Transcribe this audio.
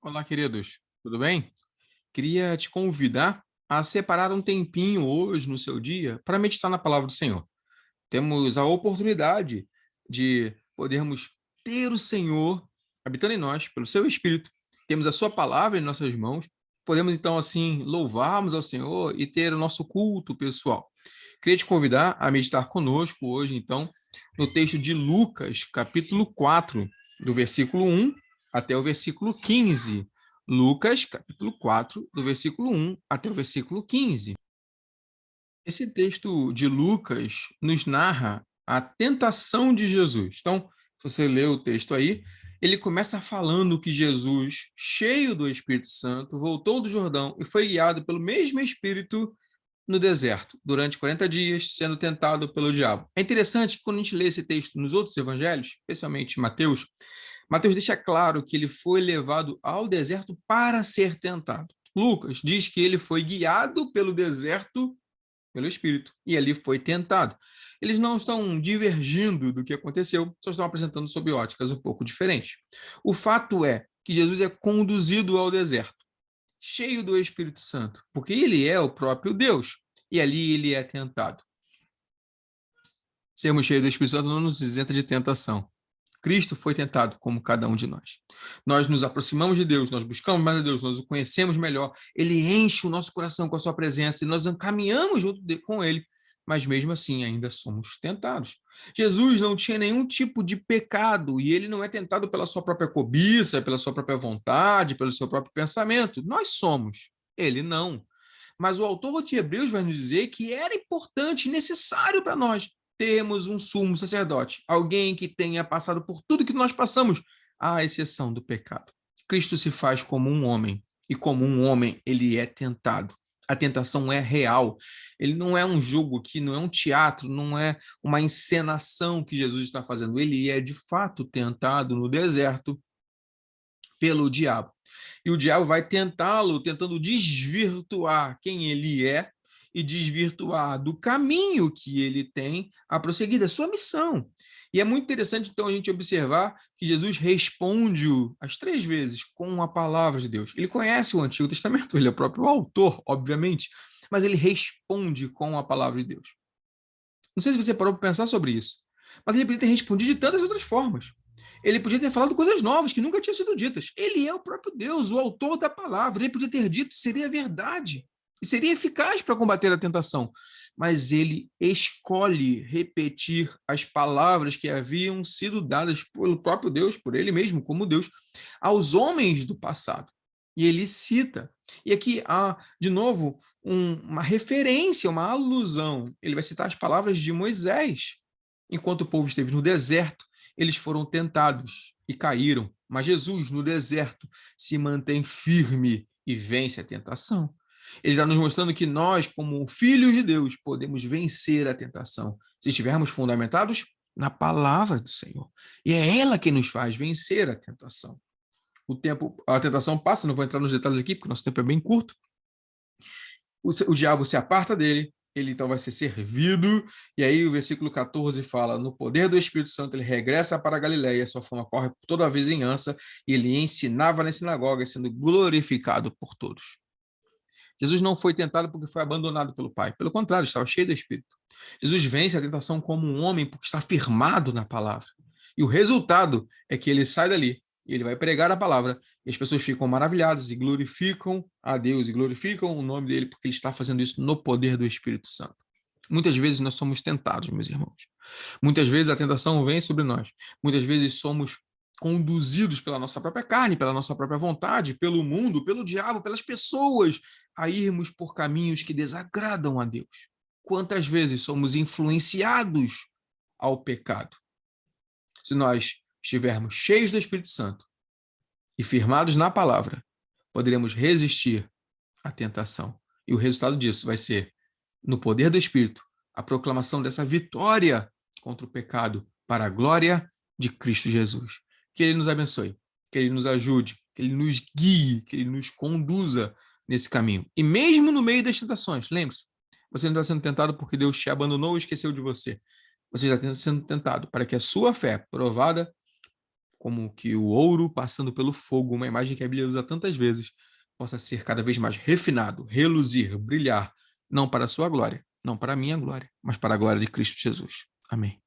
Olá, queridos, tudo bem? Queria te convidar a separar um tempinho hoje no seu dia para meditar na palavra do Senhor. Temos a oportunidade de podermos ter o Senhor habitando em nós, pelo seu Espírito. Temos a sua palavra em nossas mãos. Podemos, então, assim, louvarmos ao Senhor e ter o nosso culto pessoal. Queria te convidar a meditar conosco hoje, então, no texto de Lucas, capítulo 4, do versículo 1 até o versículo 15. Lucas, capítulo 4, do versículo 1 até o versículo 15. Esse texto de Lucas nos narra a tentação de Jesus. Então, se você lê o texto aí, ele começa falando que Jesus, cheio do Espírito Santo, voltou do Jordão e foi guiado pelo mesmo Espírito no deserto, durante 40 dias, sendo tentado pelo diabo. É interessante que quando a gente lê esse texto nos outros evangelhos, especialmente Mateus, Mateus deixa claro que ele foi levado ao deserto para ser tentado. Lucas diz que ele foi guiado pelo deserto pelo Espírito, e ali foi tentado. Eles não estão divergindo do que aconteceu, só estão apresentando sob óticas um pouco diferentes. O fato é que Jesus é conduzido ao deserto, cheio do Espírito Santo, porque ele é o próprio Deus, e ali ele é tentado. Sermos cheios do Espírito Santo não nos isenta de tentação. Cristo foi tentado como cada um de nós. Nós nos aproximamos de Deus, nós buscamos mais a Deus, nós o conhecemos melhor. Ele enche o nosso coração com a sua presença e nós caminhamos junto com ele, mas mesmo assim ainda somos tentados. Jesus não tinha nenhum tipo de pecado e ele não é tentado pela sua própria cobiça, pela sua própria vontade, pelo seu próprio pensamento. Nós somos, ele não. Mas o autor de Hebreus vai nos dizer que era importante, necessário para nós termos um sumo sacerdote, alguém que tenha passado por tudo que nós passamos, à exceção do pecado. Cristo se faz como um homem, e como um homem ele é tentado. A tentação é real. Ele não é um jogo aqui, não é um teatro, não é uma encenação que Jesus está fazendo. Ele é de fato tentado no deserto pelo diabo. E o diabo vai tentá-lo, tentando desvirtuar quem ele é e desvirtuar do caminho que ele tem a prosseguir, da sua missão. E é muito interessante, então, a gente observar que Jesus responde as 3 vezes com a palavra de Deus. Ele conhece o Antigo Testamento, ele é o próprio autor, obviamente, mas ele responde com a palavra de Deus. Não sei se você parou para pensar sobre isso, mas ele podia ter respondido de tantas outras formas. Ele podia ter falado coisas novas que nunca tinham sido ditas. Ele é o próprio Deus, o autor da palavra. Ele podia ter dito, seria verdade. E seria eficaz para combater a tentação. Mas ele escolhe repetir as palavras que haviam sido dadas pelo próprio Deus, por ele mesmo, como Deus, aos homens do passado. E ele cita. E aqui há, de novo, uma referência, uma alusão. Ele vai citar as palavras de Moisés. Enquanto o povo esteve no deserto, eles foram tentados e caíram. Mas Jesus, no deserto, se mantém firme e vence a tentação. Ele está nos mostrando que nós, como filhos de Deus, podemos vencer a tentação se estivermos fundamentados na palavra do Senhor. E é ela que nos faz vencer a tentação. O tempo, a tentação passa, não vou entrar nos detalhes aqui, porque o nosso tempo é bem curto. O diabo se aparta dele, ele então vai ser servido, e aí o versículo 14 fala, no poder do Espírito Santo ele regressa para a Galileia, sua fama corre por toda a vizinhança, e ele ensinava nas sinagogas, sendo glorificado por todos. Jesus não foi tentado porque foi abandonado pelo Pai, pelo contrário, estava cheio do Espírito. Jesus vence a tentação como um homem porque está firmado na palavra. E o resultado é que ele sai dali, e ele vai pregar a palavra, e as pessoas ficam maravilhadas e glorificam a Deus, e glorificam o nome dele, porque ele está fazendo isso no poder do Espírito Santo. Muitas vezes nós somos tentados, meus irmãos. Muitas vezes a tentação vem sobre nós. Muitas vezes somos conduzidos pela nossa própria carne, pela nossa própria vontade, pelo mundo, pelo diabo, pelas pessoas, a irmos por caminhos que desagradam a Deus. Quantas vezes somos influenciados ao pecado? Se nós estivermos cheios do Espírito Santo e firmados na palavra, poderemos resistir à tentação. E o resultado disso vai ser, no poder do Espírito, a proclamação dessa vitória contra o pecado para a glória de Cristo Jesus. Que ele nos abençoe, que ele nos ajude, que ele nos guie, que ele nos conduza nesse caminho. E mesmo no meio das tentações, lembre-se, você não está sendo tentado porque Deus te abandonou ou esqueceu de você. Você está sendo tentado para que a sua fé, provada como que o ouro passando pelo fogo, uma imagem que a Bíblia usa tantas vezes, possa ser cada vez mais refinado, reluzir, brilhar, não para a sua glória, não para a minha glória, mas para a glória de Cristo Jesus. Amém.